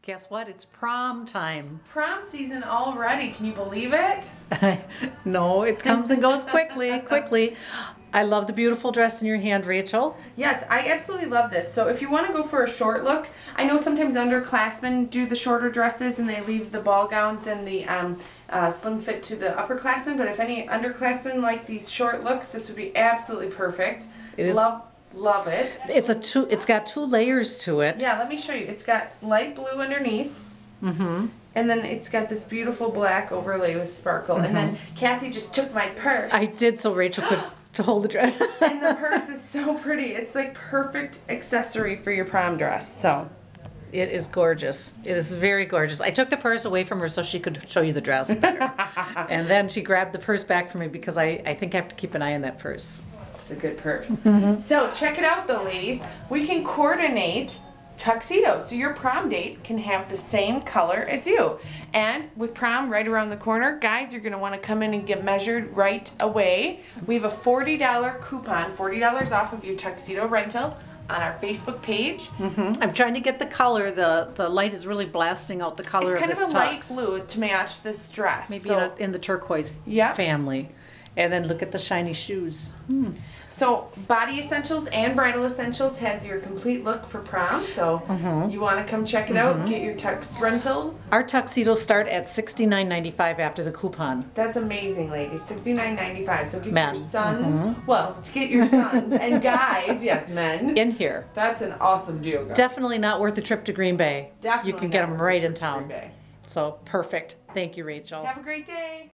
Guess what? It's prom time. Prom season already. Can you believe it? No, it comes and goes quickly, quickly. I love the beautiful dress in your hand, Rachel. Yes, I absolutely love this. So if you want to go for a short look, I know sometimes underclassmen do the shorter dresses and they leave the ball gowns and the slim fit to the upperclassmen, but if any underclassmen like these short looks, this would be absolutely perfect. It is. Love it. It's got 2 layers to it. Yeah, let me show you. It's got light blue underneath. Mm-hmm. And then it's got this beautiful black overlay with sparkle. Mm-hmm. And then Kathy just took my purse. I did, so Rachel could to hold the dress. And the purse is so pretty. It's like perfect accessory for your prom dress. So it is gorgeous. It is very gorgeous. I took the purse away from her so she could show you the dress better. And then she grabbed the purse back from me because I think I have to keep an eye on that purse. It's a good purse. So check it out though, ladies. We can coordinate tuxedos. So your prom date can have the same color as you. And with prom right around the corner, guys, you're going to want to come in and get measured right away. We have a $40 coupon, $40 off of your tuxedo rental on our Facebook page. I'm trying to get the color. The light is really blasting out the color of this tux. It's kind of a light blue to match this dress. Maybe in the turquoise family. And then look at the shiny shoes. So Body Essentials and Bridal Essentials has your complete look for prom. So you want to come check it out and get your tux rental. Our tuxedos start at $69.95 after the coupon. That's amazing, ladies. $69.95. So get your sons. Well, to get your sons and guys, yes, men. In here. That's an awesome deal, guys. Definitely not worth the trip to Green Bay. Definitely you can get them right in town. Green Bay. So perfect. Thank you, Rachel. Have a great day.